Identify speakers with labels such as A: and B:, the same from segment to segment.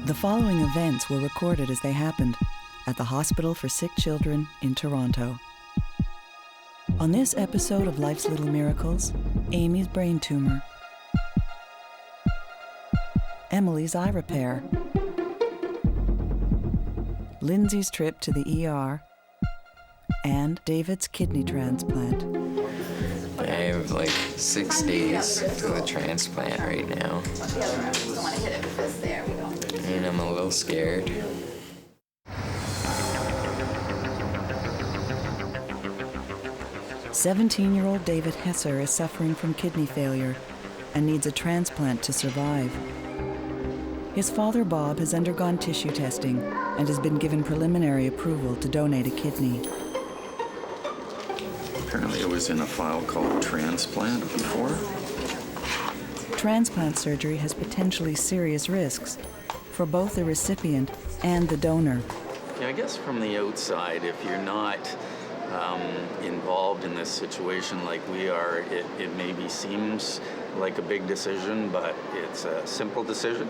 A: The following events were recorded as they happened at the Hospital for Sick Children in Toronto. On this episode of Life's Little Miracles, Amy's brain tumor, Emily's eye repair, Lindsey's trip to the ER, and David's kidney transplant.
B: I have like 6 days to the transplant right now. And I'm a little scared.
A: "17-year-old David Hesser is suffering from kidney failure and needs a transplant to survive. His father, Bob, has undergone tissue testing and has been given preliminary approval to donate a kidney.
C: Apparently it was in a file called Transplant before.
A: Transplant surgery has potentially serious risks for both the recipient and the donor.
C: Yeah, I guess from the outside, if you're not involved in this situation like we are, it maybe seems like a big decision, but it's a simple decision.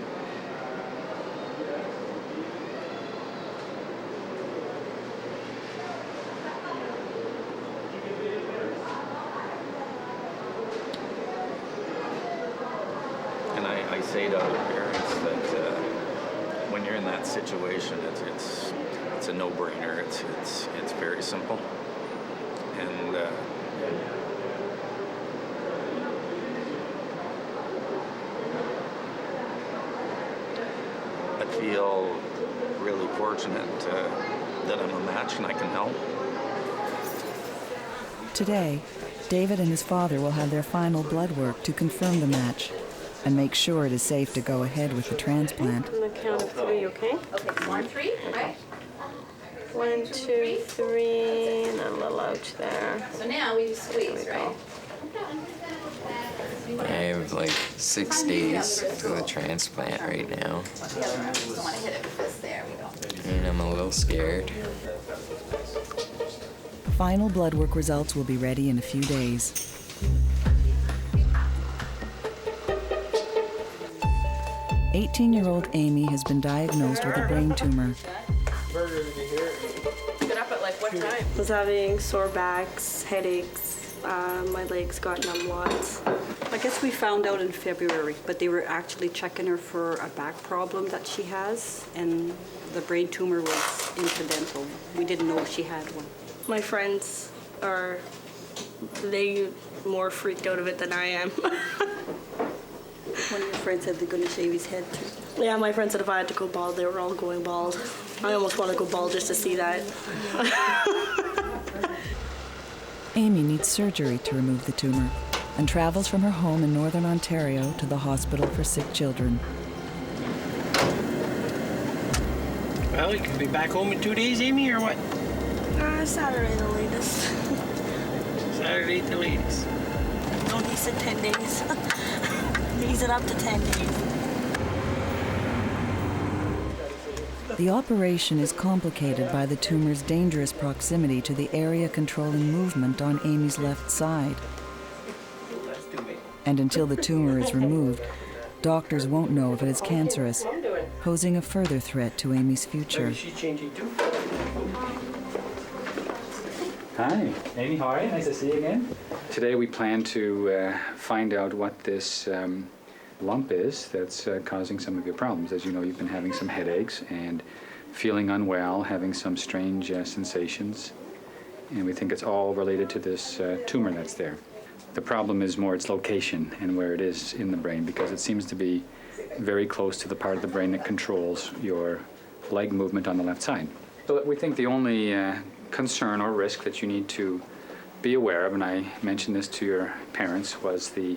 C: And I say to other parents that when you're in that situation, it's a no-brainer. It's very simple. And I feel really fortunate that I'm a match and I can help.
A: Today, David and his father will have their final blood work to confirm the match and make sure it is safe to go ahead with the transplant.
D: On the count of 3, okay?
E: Okay, 1, 3, right?
D: 1, 2, 3, and a little ouch there.
E: So now we just squeeze, right?
B: I have like 6 days to the transplant right now.
E: The other arm, just don't want to hit it with this. There we go.
B: And I'm a little scared.
A: Final blood work results will be ready in a few days. "18-year-old Amy has been diagnosed with a brain tumor.
D: Get up at like what time? I was having sore backs, headaches, my legs got numb lots.
F: I guess we found out in February, but they were actually checking her for a back problem that she has, and the brain tumor was incidental. We didn't know she had one.
D: My friends are, they more freaked out of it than I am.
F: One of your friends said they're going to shave his head too.
D: Yeah, my friends said if I had to go bald, they were all going bald. I almost want to go bald just to see that.
A: Amy needs surgery to remove the tumor and travels from her home in Northern Ontario to the Hospital for Sick Children.
G: Well, you can be back home in 2 days, Amy, or what?
D: Saturday the latest.
G: Saturday at the latest.
D: No, he said 10 days. Ease it up to 10 days.
A: The operation is complicated by the tumor's dangerous proximity to the area controlling movement on Amy's left side. And until the tumor is removed, doctors won't know if it is cancerous, posing a further threat to Amy's future.
G: She's changing too.
H: Hi, Amy, how are you? Nice to see you again. Today we plan to find out what this lump is that's causing some of your problems. As you know, you've been having some headaches and feeling unwell, having some strange sensations, and we think it's all related to this tumor that's there. The problem is more its location and where it is in the brain, because it seems to be very close to the part of the brain that controls your leg movement on the left side. So we think the only concern or risk that you need to be aware of, and I mentioned this to your parents, was the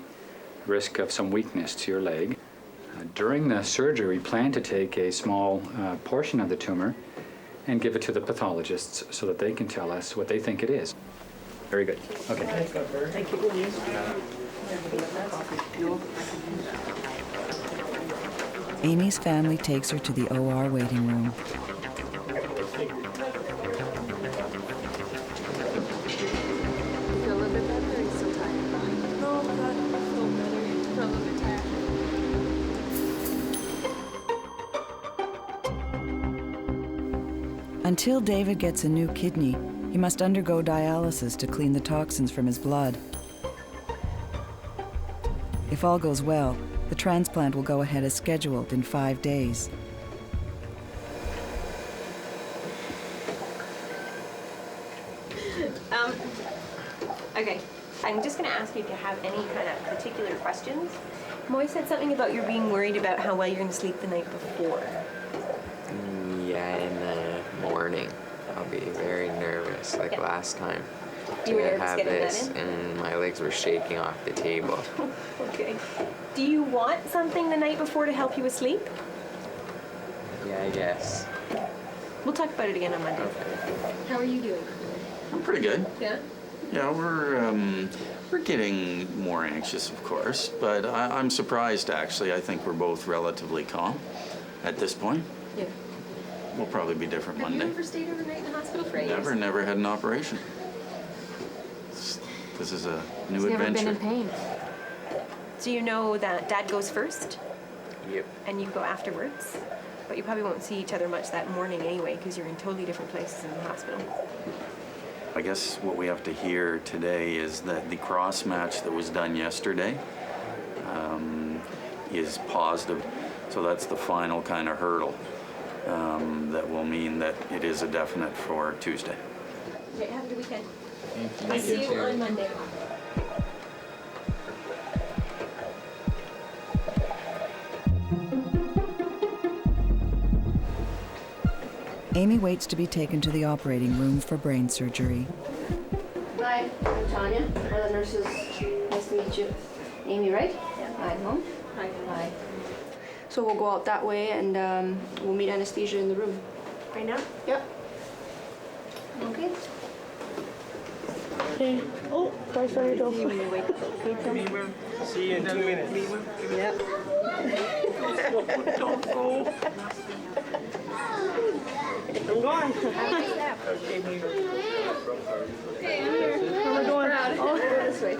H: risk of some weakness to your leg. During the surgery, we plan to take a small portion of the tumor and give it to the pathologists so that they can tell us what they think it is. Very good. Okay.
F: Thank you.
A: Amy's family takes her to the OR waiting room.
D: Feel a little bit better, or are you still tired? No, I feel better. Feel a little bit tired.
A: Until David gets a new kidney, he must undergo dialysis to clean the toxins from his blood. If all goes well, the transplant will go ahead as scheduled in 5 days.
I: Okay, I'm just going to ask you if you have any kind of particular questions. Moy said something about you being worried about how well you're going to sleep the night before.
B: Yeah, in the morning, I'll be very nervous, like last time.
I: You were nervous
B: have
I: getting
B: this,
I: that in?
B: and my legs were shaking off the table.
I: Okay. Do you want something the night before to help you with sleep?
B: Yeah, I guess.
I: We'll talk about it again on Monday. How are you doing?
C: I'm pretty good.
I: Yeah?
C: Yeah, we're getting more anxious, of course, but I'm surprised, actually. I think we're both relatively calm at this point.
I: Yeah.
C: We'll probably be different Monday.
I: Have you ever stayed overnight in the hospital for 8 years?
C: Never had an operation. This is a new adventure.
I: Never been in pain. So you know that Dad goes first?
B: Yep.
I: And you go afterwards? But you probably won't see each other much that morning anyway, because you're in totally different places in the hospital.
C: I guess what we have to hear today is that the cross match that was done yesterday is positive. So that's the final kind of hurdle that will mean that it is a definite for Tuesday.
I: Okay, have a good weekend.
B: Thank
I: I'll see you on Monday.
A: Amy waits to be taken to the operating room for brain surgery.
J: Hi, I'm Tanya. One of the nurses. Nice to meet you. Amy, right? Yeah. Hi, Mom. Hi. Hi. So we'll go out that way and we'll meet anesthesia in the room.
I: Right now?
J: Yep. Okay. Okay. Oh, sorry, don't.
G: See you in 2 minutes.
I: Yep.
G: Don't go. I'm going.
J: Okay, I'm here. How am I going? Oh, this way.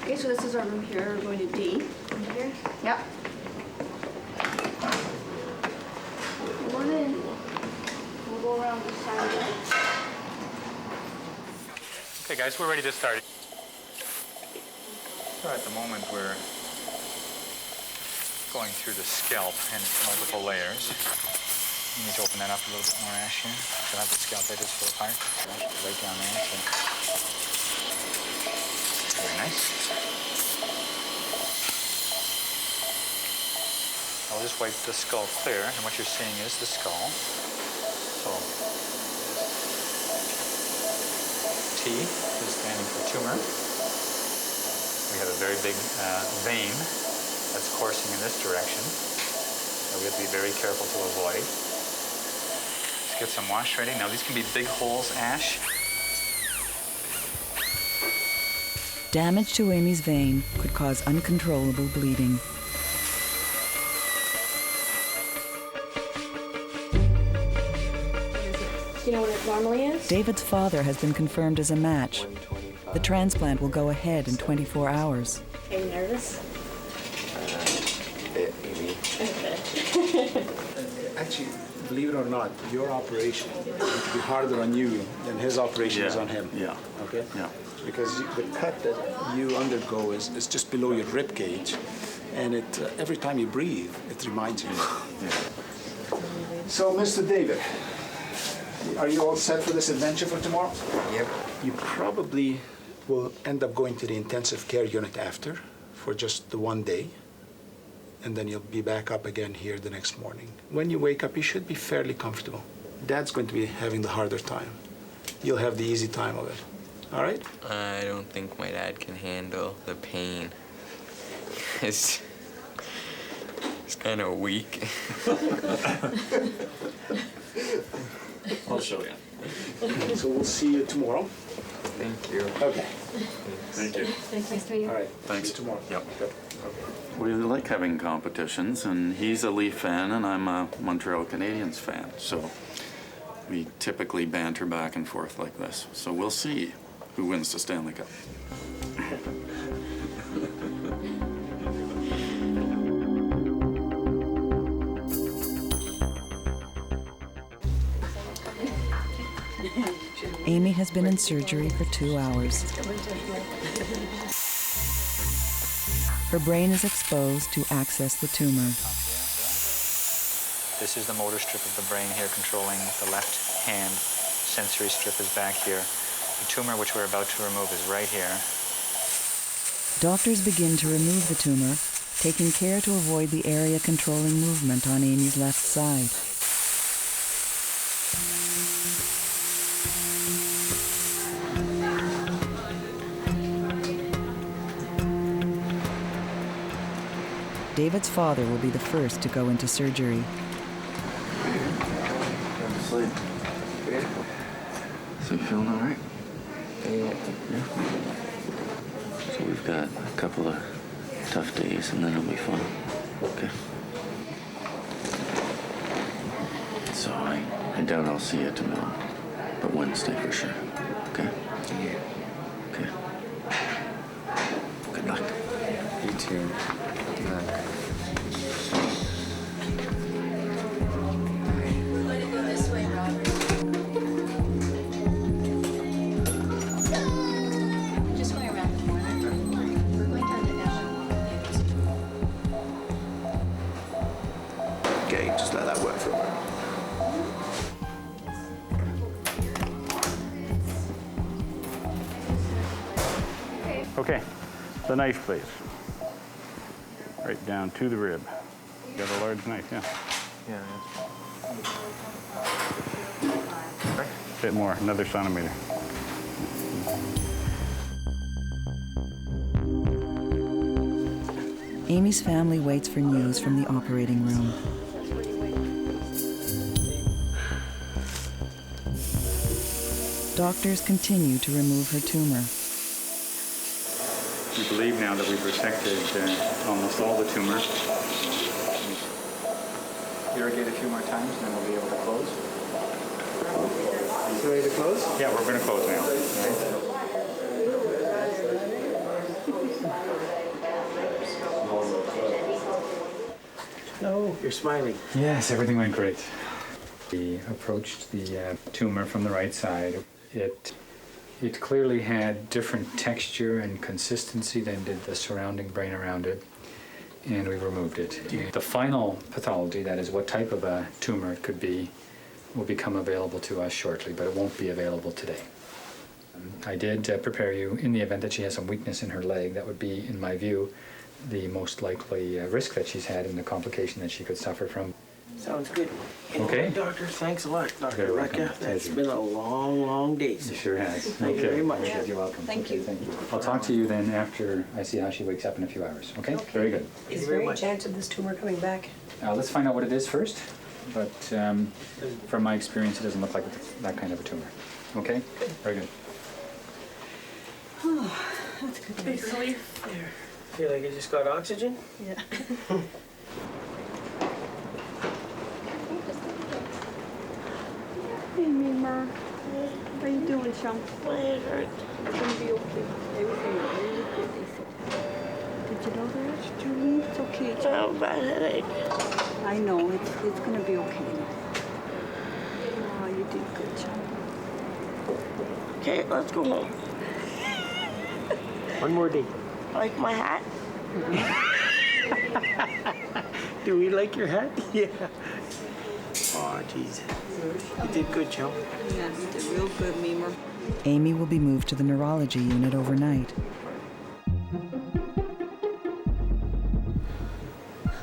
J: Okay, so this is our room here. We're going to D. Here? Yep. Come on in. We'll go around this side here.
H: Okay, guys, we're ready to start. So at the moment, we're going through the scalp and multiple layers. You need to open that up a little bit more, Ash, here. You'll have the scalp edges full apart. Right down there. So. Very nice. I'll just wipe the skull clear, and what you're seeing is the skull. So, T is standing for tumor. We have a very big vein that's coursing in this direction that we have to be very careful to avoid. Let's get some wash ready. Now these can be big holes, Ash.
A: Damage to Amy's vein could cause uncontrollable bleeding.
J: Do you know what it normally is?
A: David's father has been confirmed as a match. The transplant will go ahead in 24 hours.
J: Are you nervous?
B: Maybe.
K: Actually, believe it or not, your operation would be harder on you than his operation is on him.
C: Yeah.
K: Okay?
C: Yeah.
K: Because the cut that you undergo is just below your rib cage, and it every time you breathe, it reminds you. So, Mr. David, are you all set for this adventure for tomorrow?
B: Yep.
K: You probably will end up going to the intensive care unit after for just the 1 day, and then you'll be back up again here the next morning. When you wake up, you should be fairly comfortable. Dad's going to be having the harder time. You'll have the easy time of it. All right?
B: I don't think my dad can handle the pain. It's kind of weak.
C: I'll show you.
K: So we'll see you tomorrow.
B: Thank you.
K: Okay.
C: Thank you.
J: Nice to meet you.
K: All right.
C: Thanks.
K: See you tomorrow.
C: Yep.
K: Good.
C: We like having competitions, and he's a Leaf fan, and I'm a Montreal Canadiens fan. So we typically banter back and forth like this. So we'll see who wins the Stanley Cup.
A: Amy has been in surgery for 2 hours. Her brain is exposed to access the tumor.
H: This is the motor strip of the brain here controlling the left hand. Sensory strip is back here. The tumor which we're about to remove is right here.
A: Doctors begin to remove the tumor, taking care to avoid the area controlling movement on Amy's left side. David's father will be the first to go into surgery.
C: Sleep. So you feeling all right? Yeah. So we've got a couple of tough days and then it'll be fun. Okay. So I doubt I'll see you tomorrow, but Wednesday for sure. Okay? Okay. Good luck.
B: You too. Good luck.
E: Just going around the corner. We're going down to
K: Okay, just let that work for a moment.
L: Okay, the knife, please. Right down to the rib. You got a large knife, yeah.
B: Yeah.
L: A bit more, another centimeter.
A: Amy's family waits for news from the operating room. Doctors continue to remove her tumor.
L: We believe now that we've resected almost all the tumor.
H: Irrigate a few more times and then we'll be able to close.
G: You ready to close?
L: Yeah, we're going to close now.
G: No, you're smiling.
H: Yes, everything went great. We approached the tumor from the right side. It clearly had different texture and consistency than did the surrounding brain around it, and we removed it. The final pathology, that is what type of a tumor it could be, will become available to us shortly, but it won't be available today. I did prepare you in the event that she has some weakness in her leg. That would be, in my view, the most likely risk that she's had and the complication that she could suffer from.
G: Sounds good. You know
H: Okay.
G: what, Doctor, thanks a lot, Dr.
H: Very welcome.
G: Rebecca. That's
H: Pleasure.
G: been a long, long day.
H: It sure has.
G: Thank you very much.
H: You're welcome.
F: Thank
H: Okay,
F: you.
H: Thank you. I'll talk to you then after I see how she wakes up in a few hours. Okay? Very good.
G: Is there any
M: chance of this tumor coming back?
H: Let's find out what it is first. But from my experience, it doesn't look like that kind of a tumor. Okay? Very good.
M: Oh, that's good.
G: Big relief there. Feel like you just got oxygen?
M: Yeah.
F: Hey, Mima. How you doing, chum?
D: My head hurts.
F: It's gonna be okay. Everything will be really good, they said. Did you know that, Julie? It's okay,
D: I
F: chum.
D: have a bad headache.
F: I know, it's gonna be okay. Oh, you did good, chum.
D: Okay, let's go home.
G: One more day.
D: Like my hat?
G: Do we like your hat? Yeah. Oh, jeez. You did good, chum.
F: Yeah, you did real good, Mima.
A: Amy will be moved to the neurology unit overnight.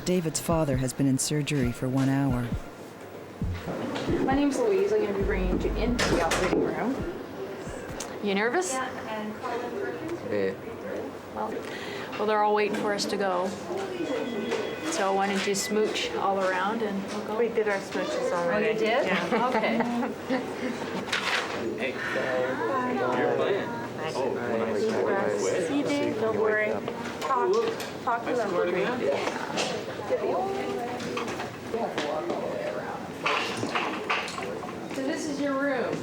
A: David's father has been in surgery for 1 hour.
E: My name's Louise. I'm going to be bringing you into the operating room. You nervous?
I: Yeah, and Colin Perkins.
B: Yeah.
E: Well, they're all waiting for us to go. So why don't you smooch all around and we'll go?
D: We did our smooches already.
E: Oh, you did?
D: Yeah.
E: Okay.
B: Hey. You're playing.
D: See you, Dave. Don't worry. Talk to them.
E: So this is your room.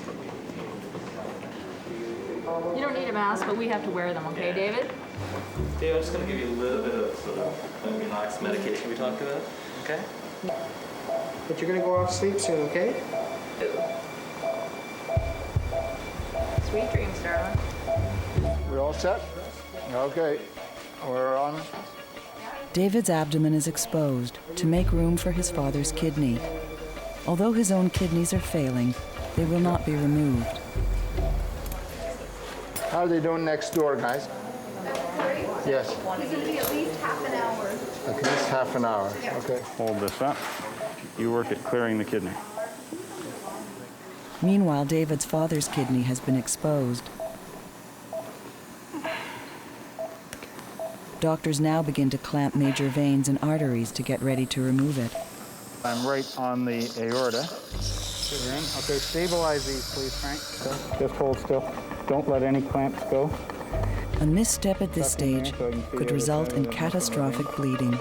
E: You don't need a mask, but we have to wear them, okay, David?
N: Dave, I'm just going to give you a little bit of sort of relaxed medication we talked about, okay?
G: But you're gonna go off to sleep soon, okay?
E: Sweet dreams, darling.
O: We're all set? Okay. We're on.
A: David's abdomen is exposed to make room for his father's kidney. Although his own kidneys are failing, they will not be removed.
O: How are they doing next door, guys? Yes.
J: He's going to be at least half an hour.
O: At least half an hour. Okay.
L: Hold this up. You work at clearing the kidney.
A: Meanwhile, David's father's kidney has been exposed. Doctors now begin to clamp major veins and arteries to get ready to remove it.
L: I'm right on the aorta. Okay, stabilize these, please, Frank. Just hold still. Don't let any clamps go.
A: A misstep at this stage could result in catastrophic bleeding.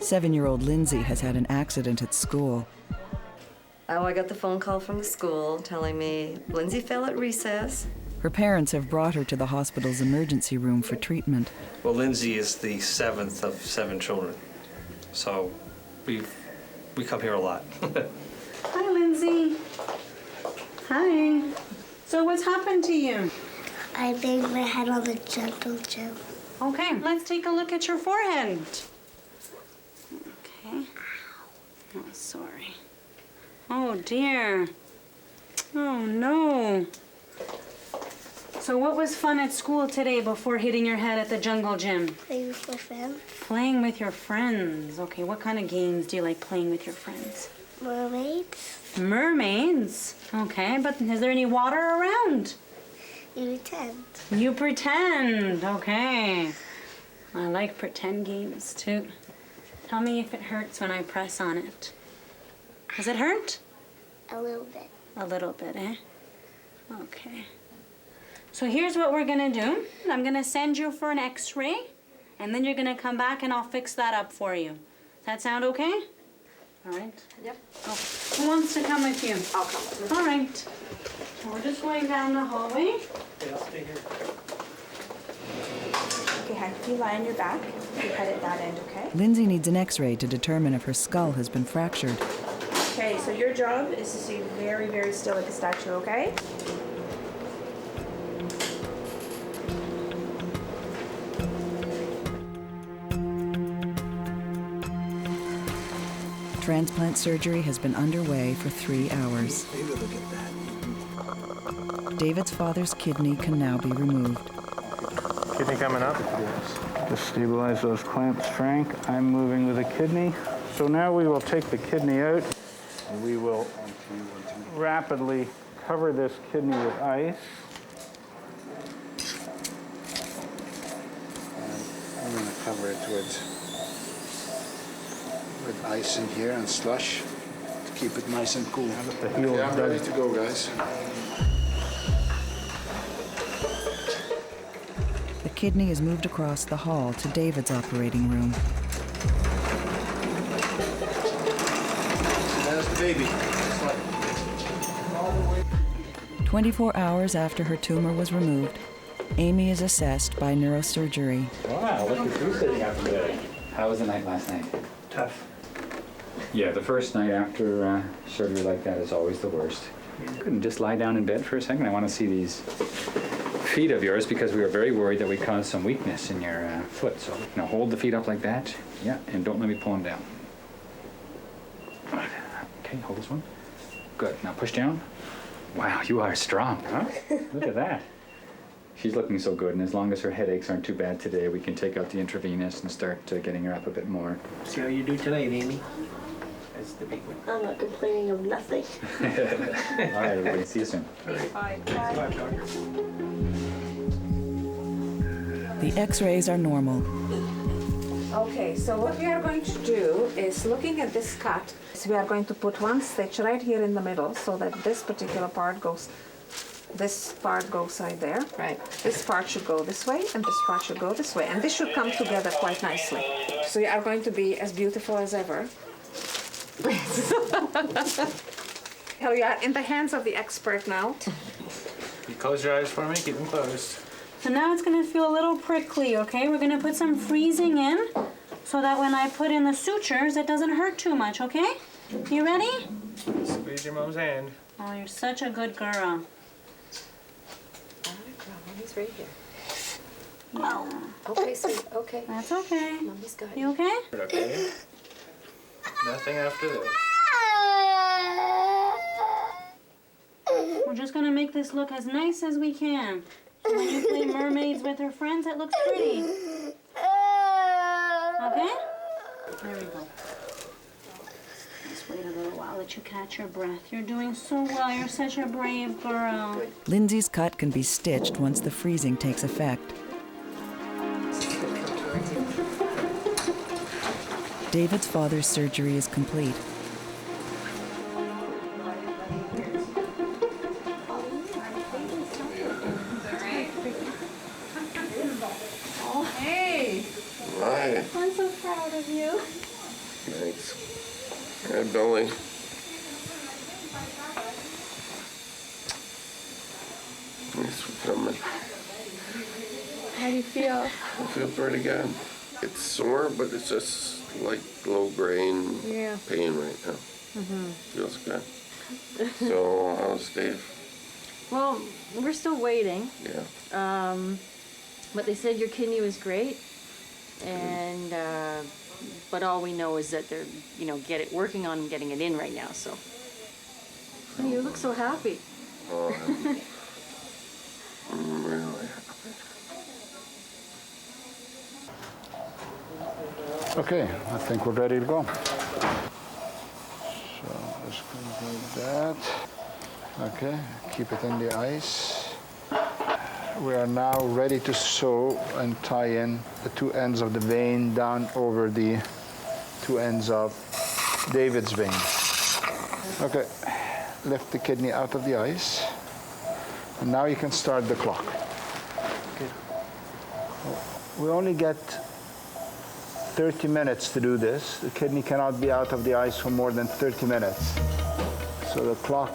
A: Seven-year-old Lindsey has had an accident at school.
P: Oh, I got the phone call from the school telling me Lindsey fell at recess.
A: Her parents have brought her to the hospital's emergency room for treatment.
Q: Well, Lindsey is the 7th of 7 children, so we come here a lot.
R: Hi, Lindsey. Hi. So what's happened to you?
S: I banged my head on the gentle gym.
R: Okay, let's take a look at your forehead. Okay. Oh, sorry. Oh, dear. Oh, no. So what was fun at school today before hitting your head at the jungle gym?
S: Playing with my friends.
R: Playing with your friends. Okay, what kind of games do you like playing with your friends?
S: Mermaids.
R: Mermaids? Okay, but is there any water around?
S: You pretend.
R: You pretend. Okay. I like pretend games too. Tell me if it hurts when I press on it. Does it hurt?
S: A little bit.
R: A little bit, eh? Okay. So here's what we're gonna do. I'm gonna send you for an x-ray, and then you're gonna come back and I'll fix that up for you. Does that sound okay? All right.
I: Yep.
R: Oh. Who wants to come with you?
I: I'll come with you.
R: All right. So we're just going down the hallway.
N: Yeah, I'll stay here.
I: Okay, hi. If you lie on your back, you head at that end, okay?
A: Lindsey needs an x-ray to determine if her skull has been fractured.
I: Okay, so your job is to stay very, very still like a statue, okay?
A: Transplant surgery has been underway for 3 hours. David's father's kidney can now be removed.
L: Kidney coming up? Just stabilize those clamps, Frank. I'm moving with the kidney. So now we will take the kidney out, and we will rapidly cover this kidney with ice.
K: And I'm going to cover it with ice in here and slush to keep it nice and cool. Okay, I'm ready to go, guys.
A: The kidney is moved across the hall to David's operating room.
K: There's the baby.
A: 24 hours after her tumor was removed, Amy is assessed by neurosurgery.
H: Wow, look at you sitting up today. How was the night last night?
N: Tough.
H: Yeah, the first night after surgery like that is always the worst. Couldn't just lie down in bed for a second? I want to see these feet of yours because we were very worried that we caused some weakness in your foot. So now hold the feet up like that. Yeah, and don't let me pull them down. Okay, hold this one. Good. Now push down. Wow, you are strong, huh? Look at that. She's looking so good, and as long as her headaches aren't too bad today, we can take out the intravenous and start getting her up a bit more.
G: See how you do tonight, Amy? That's the big one.
S: I'm not complaining of nothing.
H: All right, everybody. See you soon.
I: Bye.
A: The x-rays are normal.
T: Okay, so what we are going to do is, looking at this cut, so we are going to put one stitch right here in the middle so that this particular part goes, this part goes right there. Right. This part should go this way and this part should go this way. And this should come together quite nicely. So you are going to be as beautiful as ever. So you are in the hands of the expert now.
L: You close your eyes for me, keep them closed.
R: So now it's gonna feel a little prickly, okay? We're gonna put some freezing in so that when I put in the sutures, it doesn't hurt too much, okay? You ready?
L: Squeeze your mom's hand.
R: Oh, you're such a good girl.
I: All right, girl, Mommy's right here.
R: Yeah.
I: Okay, sweet. Okay.
R: That's okay.
I: Mommy's got
R: You okay?
L: Okay. Nothing after this.
R: We're just gonna make this look as nice as we can. So when you play mermaids with her friends, it looks pretty. Okay? There we go. Just wait a little while, let you catch your breath. You're doing so well. You're such a brave girl.
A: Lindsey's cut can be stitched once the freezing takes effect. David's father's surgery is complete.
R: Oh, hey.
U: Hi.
R: I'm so proud of you.
U: Thanks. Hi, Billy. Thanks for coming.
I: How do you feel?
U: I feel pretty good. It's sore, but it's just like low grade pain right now. Feels good. So, how's Dave?
V: Well, we're still waiting.
U: Yeah.
V: But they said your kidney was great, and but all we know is that they're, working on getting it in right now. So. Oh, you look so happy.
U: Oh, I'm really happy.
O: Okay, I think we're ready to go. So just going to do that. Okay, keep it in the ice. We are now ready to sew and tie in the two ends of the vein down over the two ends of David's vein. Okay, lift the kidney out of the ice. And now you can start the clock. Okay. We only get 30 minutes to do this. The kidney cannot be out of the ice for more than 30 minutes. So the clock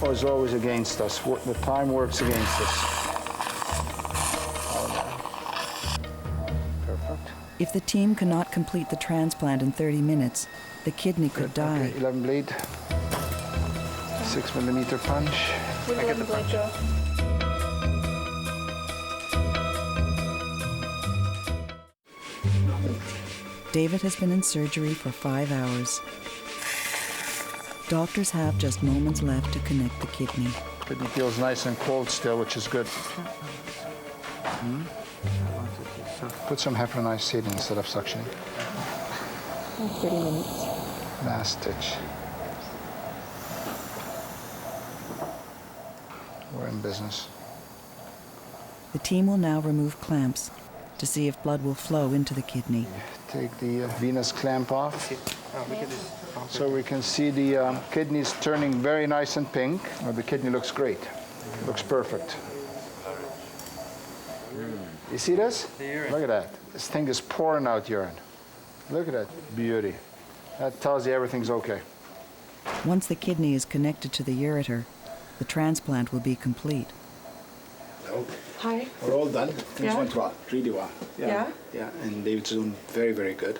O: is always against us. The time works against us. Perfect.
A: If the team cannot complete the transplant in 30 minutes, the kidney could die.
O: Okay, 11 bleed. 6mm punch.
I: I get the punch.
A: David has been in surgery for 5 hours. Doctors have just moments left to connect the kidney.
O: Kidney feels nice and cold still, which is good. Put some heparinized seed instead of suctioning.
I: 30 minutes.
O: Last stitch. We're in business.
A: The team will now remove clamps to see if blood will flow into the kidney.
O: Take the venous clamp off. So we can see the kidneys turning very nice and pink. The kidney looks great. Looks perfect. You see this? Look at that. This thing is pouring out urine. Look at that beauty. That tells you everything's okay.
A: Once the kidney is connected to the ureter, the transplant will be complete.
K: Hello.
I: Hi.
K: We're all done. Things went well, really well.
I: Yeah?
K: Yeah, and David's doing very, very good.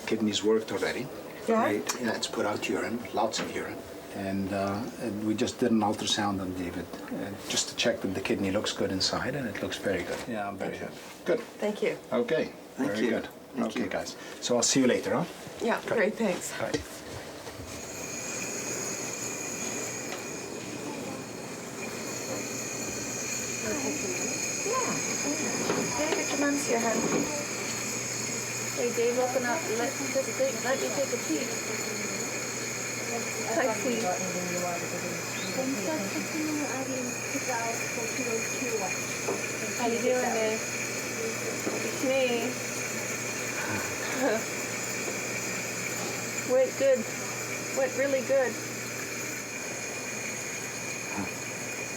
K: Kidneys worked already.
I: Yeah?
K: Great. Yeah, it's put out urine, lots of urine. And we just did an ultrasound on David just to check that the kidney looks good inside, and it looks very good. Yeah, I'm very happy. Good.
I: Thank you.
K: Okay. Very good. Okay, guys. So I'll see you later, huh?
I: Yeah, great, thanks.
K: Bye.
J: Get your mom's here, hon. Hey, Dave, open up. Let me take a peek. Hi, sweetie. How you doing, Dave? It's me. Went good. Went really good.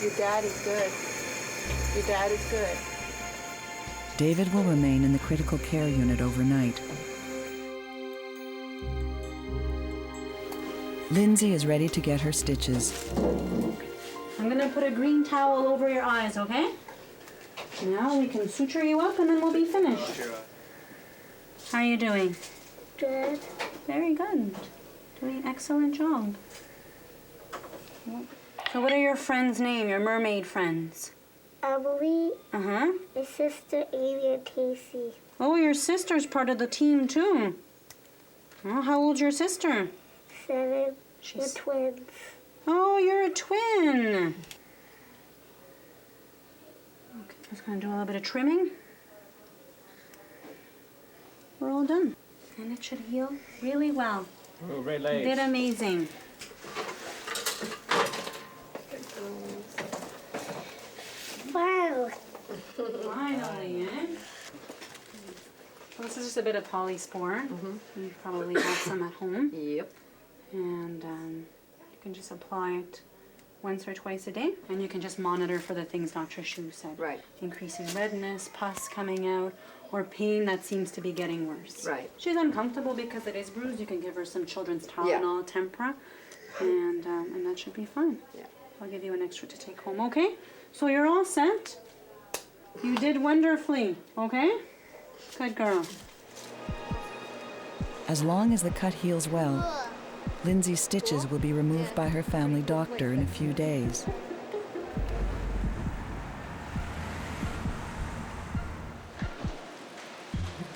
J: Your dad is good. Your dad is good.
A: David will remain in the critical care unit overnight. Lindsey is ready to get her stitches.
R: I'm gonna put a green towel over your eyes, okay? Now we can suture you up and then we'll be finished. How are you doing?
S: Good.
R: Very good. Doing an excellent job. So what are your friends' name, your mermaid friends?
S: Emily.
R: Uh-huh.
S: My sister Amy and Casey.
R: Oh, your sister's part of the team too. Oh, how old's your sister?
S: 7. We're twins.
R: Oh, you're a twin. Okay, just gonna do a little bit of trimming. We're all done. And it should heal really well.
H: Oh, great
R: You
H: legs.
R: did amazing.
S: Wow.
R: Finally, eh? Well, this is just a bit of polyspore. You probably have some at home.
P: Yep.
R: And you can just apply it once or twice a day, and you can just monitor for the things Dr. Shu said.
P: Right.
R: Increasing redness, pus coming out, or pain that seems to be getting worse.
P: Right.
R: She's uncomfortable because it is bruised. You can give her some children's Tylenol, Tempra, and that should be fine.
P: Yeah.
R: I'll give you an extra to take home, okay? So you're all set. You did wonderfully, okay? Good girl.
A: As long as the cut heals well, Lindsey's stitches will be removed by her family doctor in a few days.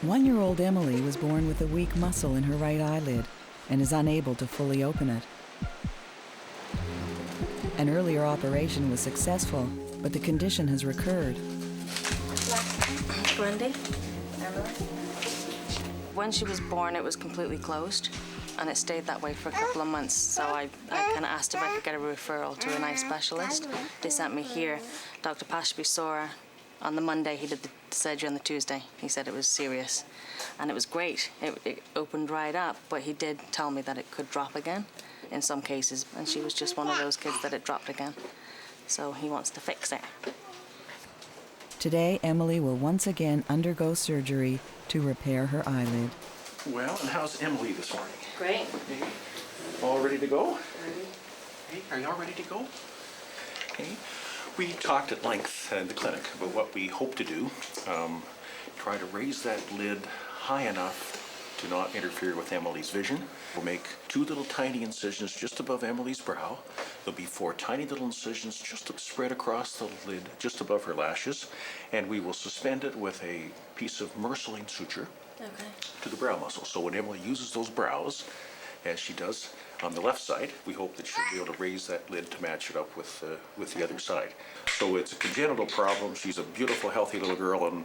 A: One-year-old Emily was born with a weak muscle in her right eyelid and is unable to fully open it. An earlier operation was successful, but the condition has recurred.
C: Lindy. When she was born, it was completely closed, and it stayed that way for a couple of months. So I kind of asked if I could get a referral to an eye specialist. They sent me here. Dr. Pashby saw her on the Monday. He did the surgery on the Tuesday. He said it was serious, and it was great. It opened right up, but he did tell me that it could drop again in some cases, and she was just one of those kids that it dropped again. So he wants to fix it.
A: Today, Emily will once again undergo surgery to repair her eyelid.
M: Well, and how's Emily this morning?
C: Great.
M: Hey, all ready to go? Ready. Hey, are y'all ready to go? Okay. We talked at length in the clinic about what we hope to do. Try to raise that lid high enough to not interfere with Emily's vision. We'll make 2 little tiny incisions just above Emily's brow. There'll be 4 tiny little incisions just spread across the lid, just above her lashes. And we will suspend it with a piece of Merceline suture to the brow muscle. So when Emily uses those brows, as she does on the left side, we hope that she'll be able to raise that lid to match it up with the other side. So it's a congenital problem. She's a beautiful, healthy little girl in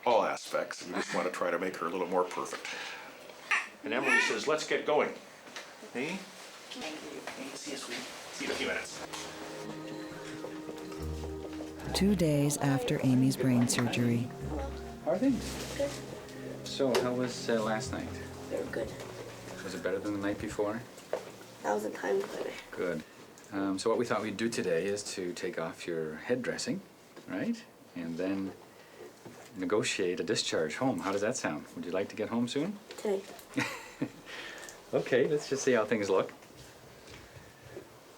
M: all aspects. We just want to try to make her a little more perfect. And Emily says, let's get going. Hey? Thank you. Hey, see you, sweetie. See you in a few minutes.
A: 2 days after Amy's brain surgery.
H: How are things?
S: Good.
H: So, how was last night?
S: They were good.
H: Was it better than the night before?
S: 1,000 times better.
H: Good. So what we thought we'd do today is to take off your head dressing, right? And then negotiate a discharge home. How does that sound? Would you like to get home soon?
S: Today.
H: Okay, let's just see how things look.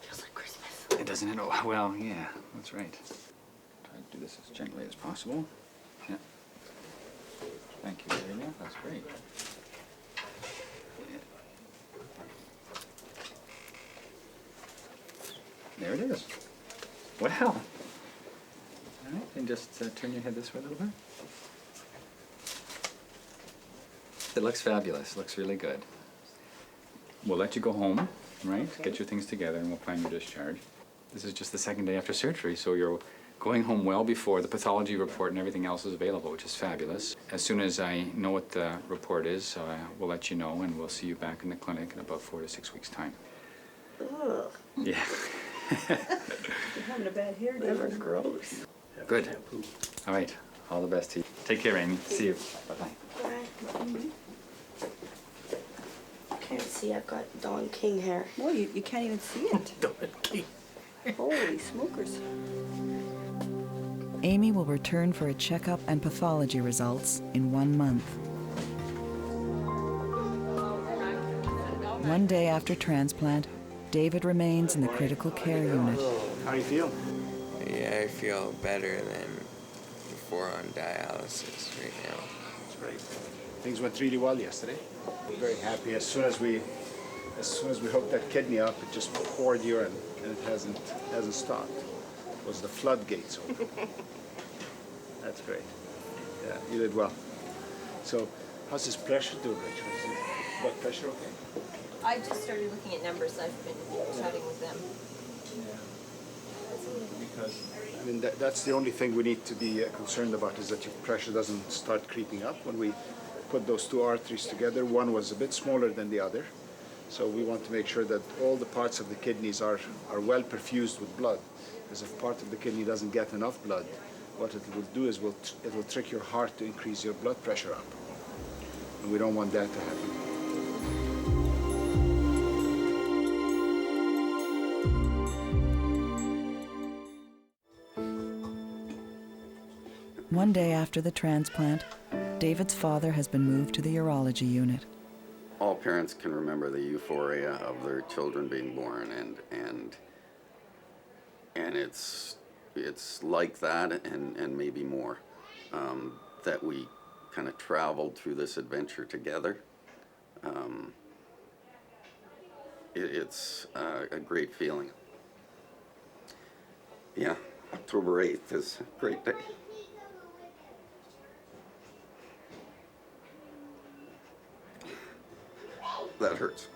S: Feels like Christmas.
H: It doesn't it? Oh, well, yeah, that's right. Try to do this as gently as possible. Yeah. Thank you, Amelia. That's great. There it is. Well. All right, and just turn your head this way a little bit. It looks fabulous. Looks really good. We'll let you go home, right? Okay. Get your things together, and we'll plan your discharge. This is just the second day after surgery, so you're going home well before the pathology report and everything else is available, which is fabulous. As soon as I know what the report is, we'll let you know, and we'll see you back in the clinic in about 4 to 6 weeks' time.
S: Ugh.
H: Yeah.
S: You're having a bad hair day. Never gross.
H: Good. All right. All the best to you. Take care, Amy. See you. Bye-bye.
S: Bye. Can't see, I've got Don King hair.
F: Well, you can't even see it.
S: Don King.
F: Holy smokers.
A: Amy will return for a checkup and pathology results in 1 month. 1 day after transplant, David remains in the critical care unit.
K: How do you feel?
B: Yeah, I feel better than before on dialysis right now.
K: That's great. Things went really well yesterday. We're very happy. As soon as we hooked that kidney up, it just poured urine, and it hasn't stopped. It was the floodgates open. That's great. Yeah, you did well. So, how's his pressure doing, Rachel? Is his blood pressure okay?
I: I just started looking at numbers. I've been chatting with them.
K: Because I mean, that's the only thing we need to be concerned about, is that your pressure doesn't start creeping up. When we put those two arteries together, one was a bit smaller than the other. So we want to make sure that all the parts of the kidneys are well perfused with blood. Because if part of the kidney doesn't get enough blood, what it will do is it will trick your heart to increase your blood pressure up. And we don't want that to happen.
A: One day after the transplant, David's father has been moved to the urology unit.
D: All parents can remember the euphoria of their children being born, and it's like that and maybe more, that we kind of traveled through this adventure together. It's a great feeling. Yeah, October 8th is a great day. That hurts.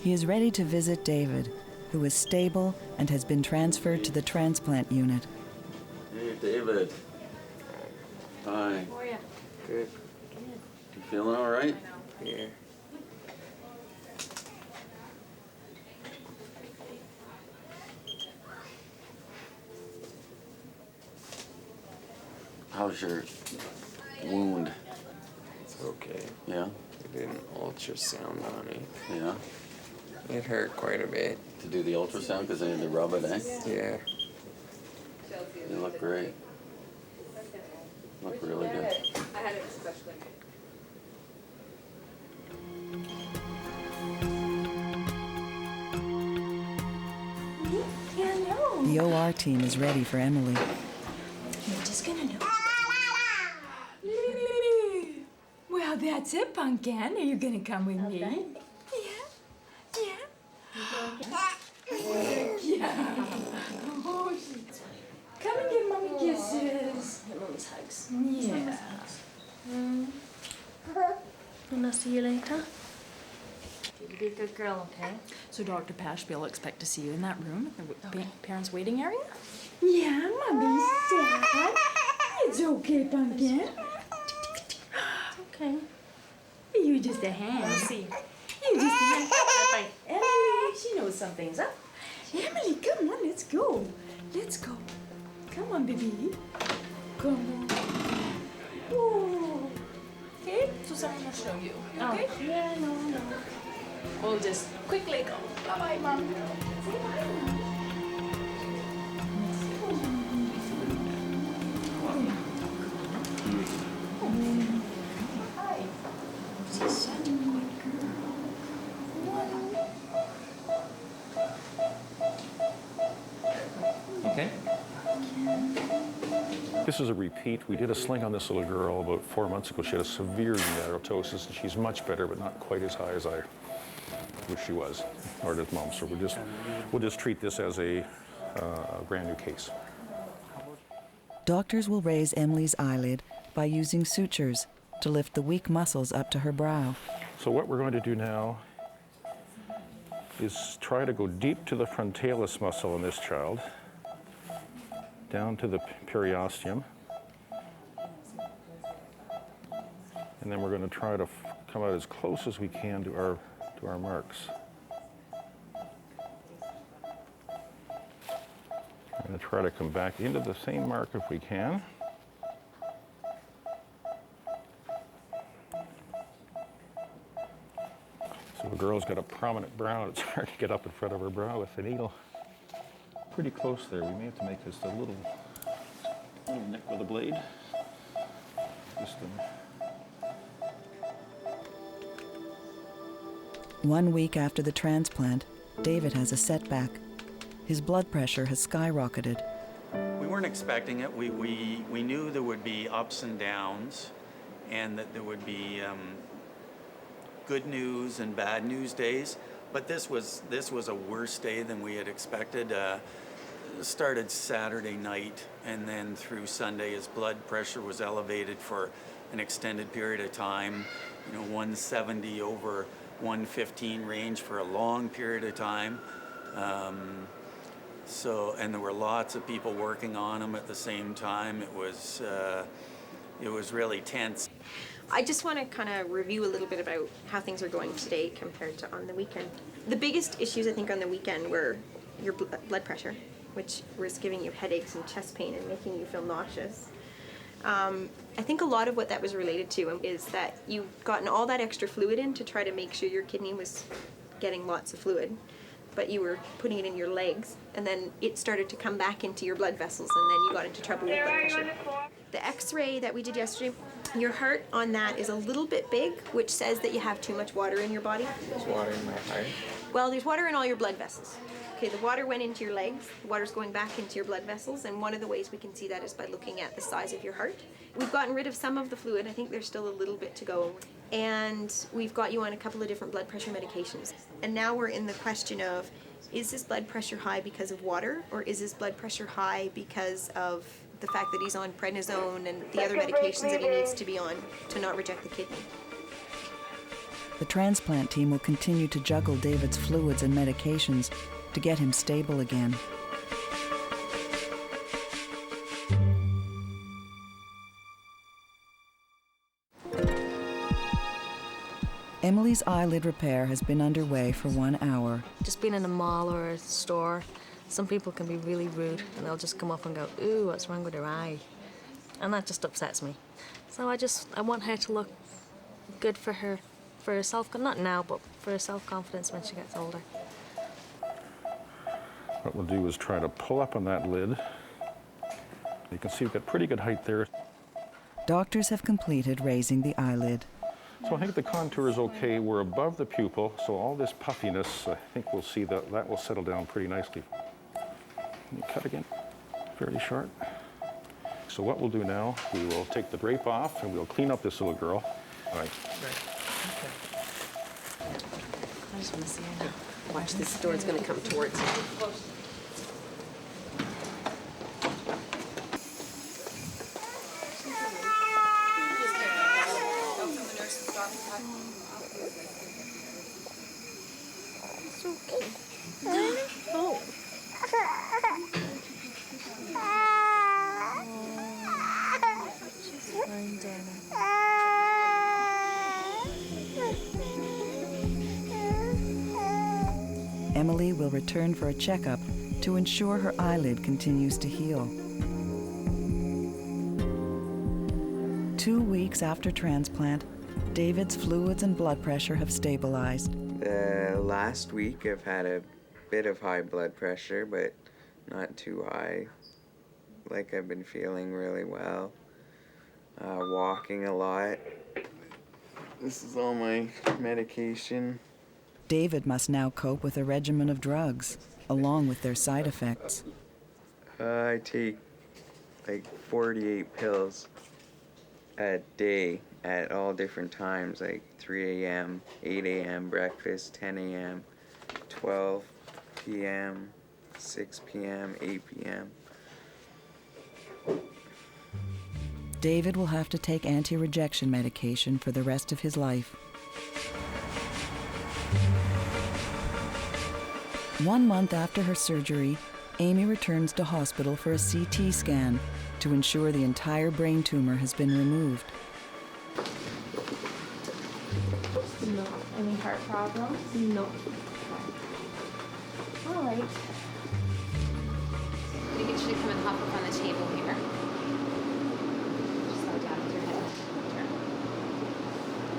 A: He is ready to visit David, who is stable and has been transferred to the transplant unit.
D: Hey, David. Hi.
V: How are you?
B: Good.
D: You feeling all right?
B: Yeah.
D: How's your wound?
B: It's okay.
D: Yeah?
B: They did an ultrasound on it.
D: Yeah?
B: It hurt quite a bit.
D: To do the ultrasound because they had to rub it, eh?
B: Yeah.
D: You look great. Look really good.
I: I had it especially.
A: The OR team is ready for Emily.
W: You're just gonna know. Well, that's it, Pumpkin. Are you gonna come with me? Yeah. Yeah. Oh, come and give Mommy kisses.
R: Mommy's hugs.
W: Yeah.
R: And I'll see you later.
W: You be a good girl, okay? So Dr. Pashby will expect to see you in that room, the parents' waiting area? Yeah, Mommy's sad. It's okay, Pumpkin. It's okay. You're just a hand.
R: See.
W: You're just a hand.
R: Bye.
W: Emily, she knows something's up. Emily, come on, let's go. Let's go. Come on, baby. Come on. Oh. Okay, so someone will show you. Okay?
R: Oh. Yeah, no.
W: We'll just quickly go. Bye-bye, Mom. Say bye, Mom. Hi. She's such a good girl.
N: Okay. This is a repeat. We did a sling on this little girl about 4 months ago. She had a severe neuratosis, and she's much better, but not quite as high as I wish she was, or as mom. So we'll just treat this as a brand new case.
A: Doctors will raise Emily's eyelid by using sutures to lift the weak muscles up to her brow.
N: So what we're going to do now is try to go deep to the frontalis muscle in this child, down to the periosteum, and then we're going to try to come out as close as we can to our marks. I'm going to try to come back into the same mark if we can. So the girl's got a prominent brow. It's hard to get up in front of her brow with the needle. Pretty close there. We may have to make this a little nick with a blade. Just
A: 1 week after the transplant, David has a setback. His blood pressure has skyrocketed.
E: We weren't expecting it. We knew there would be ups and downs, and that there would be good news and bad news days. But this was a worse day than we had expected. Started Saturday night, and then through Sunday, his blood pressure was elevated for an extended period of time. 170 over 115 range for a long period of time. And there were lots of people working on him at the same time. It was really tense.
I: I just want to kind of review a little bit about how things are going today compared to on the weekend. The biggest issues I think on the weekend were your blood pressure, which was giving you headaches and chest pain and making you feel nauseous. I think a lot of what that was related to is that you've gotten all that extra fluid in to try to make sure your kidney was getting lots of fluid, but you were putting it in your legs, and then it started to come back into your blood vessels, and then you got into trouble with blood pressure. The x-ray that we did yesterday, your heart on that is a little bit big, which says that you have too much water in your body.
B: There's water in my heart.
I: Well, there's water in all your blood vessels. Okay, the water went into your legs, the water's going back into your blood vessels, and one of the ways we can see that is by looking at the size of your heart. We've gotten rid of some of the fluid. I think there's still a little bit to go. And we've got you on a couple of different blood pressure medications. And now we're in the question of, is this blood pressure high because of water, or is this blood pressure high because of the fact that he's on prednisone and the other medications that he needs to be on to not reject the kidney?
A: The transplant team will continue to juggle David's fluids and medications to get him stable again. Emily's eyelid repair has been underway for 1 hour.
C: Just being in a mall or a store, some people can be really rude and they'll just come up and go, ooh, what's wrong with her eye? And that just upsets me. So I want her to look good for herself, not now, but for her self-confidence when she gets older.
N: What we'll do is try to pull up on that lid. You can see we've got pretty good height there.
A: Doctors have completed raising the eyelid.
N: So I think the contour is okay. We're above the pupil, so all this puffiness, I think we'll see that will settle down pretty nicely. Let me cut again, fairly short. So what we'll do now, we will take the drape off and we'll clean up this little girl. All right.
I: I just want to see her now. Watch, this door's going to come towards you.
S: Oh.
A: Emily will return for a checkup to ensure her eyelid continues to heal. 2 weeks after transplant, David's fluids and blood pressure have stabilized.
B: Last week I've had a bit of high blood pressure, but not too high. Like I've been feeling really well. Walking a lot. This is all my medication.
A: David must now cope with a regimen of drugs, along with their side effects.
B: I take like 48 pills a day at all different times, like 3 a.m., 8 a.m., breakfast, 10 a.m., 12 p.m., 6 p.m., 8 p.m.
A: David will have to take anti-rejection medication for the rest of his life. 1 month after her surgery, Amy returns to hospital for a CT scan to ensure the entire brain tumor has been removed.
I: No. Any heart problems? No. All right. I think it should come and hop up on the table here. Just lie down with your head.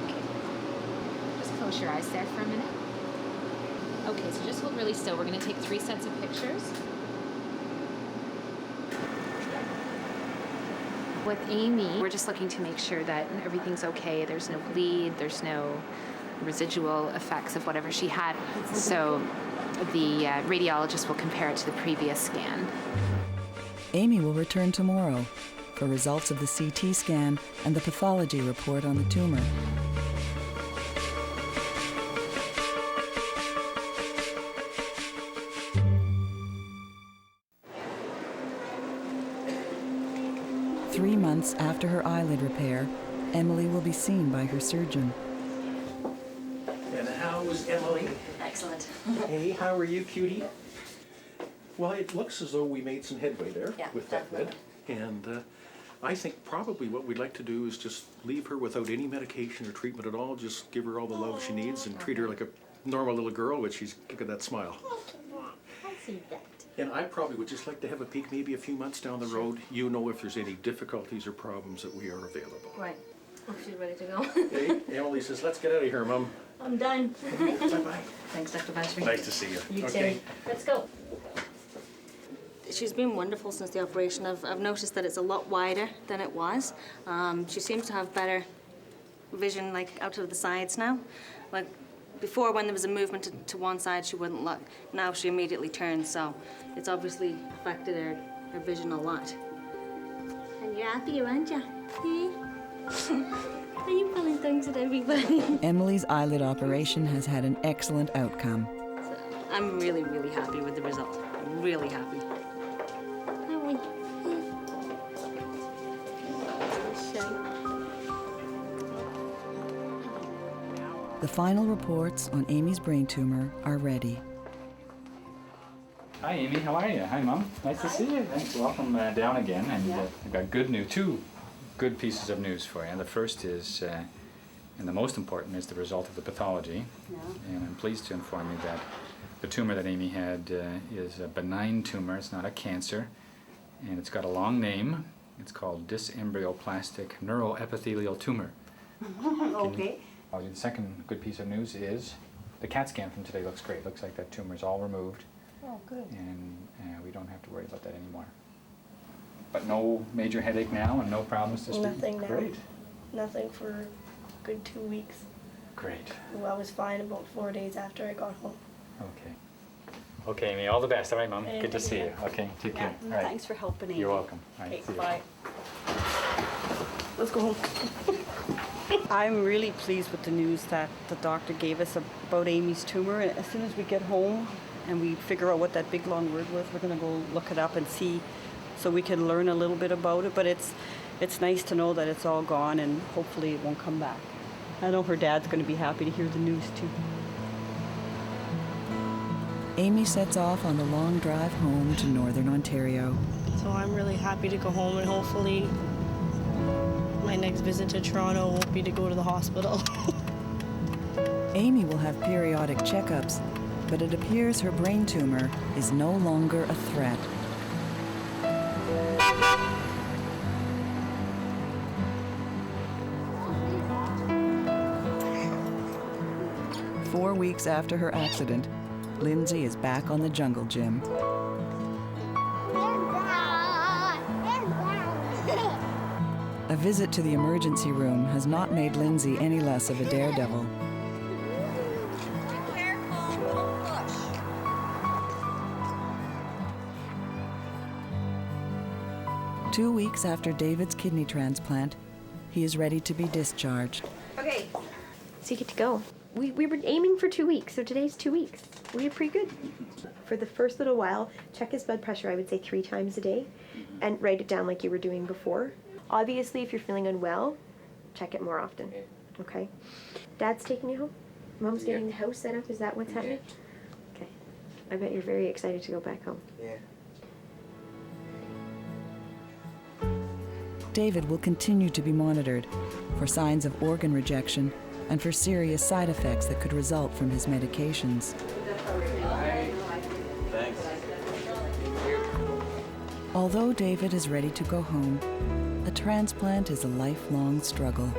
I: Okay. Just close your eyes there for a minute. Okay, so just hold really still. We're going to take 3 sets of pictures. With Amy, we're just looking to make sure that everything's okay. There's no bleed, there's no residual effects of whatever she had. So
G: the radiologist will compare it to the previous scan.
A: Amy will return tomorrow for results of the CT scan and the pathology report on the tumor. Three months after her eyelid repair, Emily will be seen by her surgeon.
M: And how's Emily?
C: Excellent.
M: Hey, how are you, cutie? Well, it looks as though we made some headway there with that bed. And I think probably what we'd like to do is just leave her without any medication or treatment at all. Just give her all the love she needs and treat her like a normal little girl, which she's, look at that smile.
I: I see that.
M: And I probably would just like to have a peek maybe a few months down the road. You know if there's any difficulties or problems that we are available.
I: Right. Oh, she's ready to go.
M: Hey, Emily says, let's get out of here, Mom.
I: I'm done.
M: Bye-bye.
C: Thanks, Dr. Bashby.
M: Nice to see you.
I: You
M: Okay.
I: too. Let's go.
C: She's been wonderful since the operation. I've noticed that it's a lot wider than it was. She seems to have better vision, like out to the sides now. Like before, when there was a movement to one side, she wouldn't look. Now she immediately turns, so it's obviously affected her vision a lot.
I: And you're happy, aren't you? Are you pulling things at everybody?
A: Emily's eyelid operation has had an excellent outcome.
C: I'm really, really happy with the result. Really happy.
A: The final reports on Amy's brain tumor are ready.
H: Hi, Amy. How are you? Hi, Mom. Nice to see you. Thanks. Welcome down again. And I've got good news, two good pieces of news for you. The first is, and the most important, is the result of the pathology. And I'm pleased to inform you that the tumor that Amy had is a benign tumor. It's not a cancer. And it's got a long name. It's called dysembryoplastic neuroepithelial tumor.
I: Okay.
H: The second good piece of news is the CAT scan from today looks great. Looks like that tumor is all removed.
I: Oh, good.
H: And we don't have to worry about that anymore. But no major headache now and no problems to speak?
Q: Nothing now.
H: Great.
Q: Nothing for a good 2 weeks.
H: Great.
Q: Well, I was fine about 4 days after I got home.
H: Okay. Okay, Amy, all the best. All right, Mom. Good to see you. Okay, take care. All right.
F: Thanks for helping, Amy.
H: You're welcome. All right,
F: Okay,
H: see you.
F: bye.
Q: Let's go home.
F: I'm really pleased with the news that the doctor gave us about Amy's tumor. As soon as we get home and we figure out what that big long word was, we're going to go look it up and see so we can learn a little bit about it. But it's nice to know that it's all gone and hopefully it won't come back. I know her dad's going to be happy to hear the news too.
A: Amy sets off on the long drive home to Northern Ontario.
Q: So I'm really happy to go home, and hopefully my next visit to Toronto won't be to go to the hospital.
A: Amy will have periodic checkups, but it appears her brain tumor is no longer a threat. Four weeks after her accident, Lindsey is back on the jungle gym. A visit to the emergency room has not made Lindsey any less of a daredevil. Two weeks after David's kidney transplant, he is ready to be discharged.
I: Okay. So you get to go. We were aiming for 2 weeks, so today's 2 weeks. We're pretty good. For the first little while, check his blood pressure, I would say 3 times a day, and write it down like you were doing before. Obviously, if you're feeling unwell, check it more often, okay? Dad's taking you home? Mom's getting the house set up? Is that what's happening? Okay. I bet you're very excited to go back home.
B: Yeah.
A: David will continue to be monitored for signs of organ rejection and for serious side effects that could result from his medications.
B: Thanks.
A: Although David is ready to go home, a transplant is a lifelong struggle.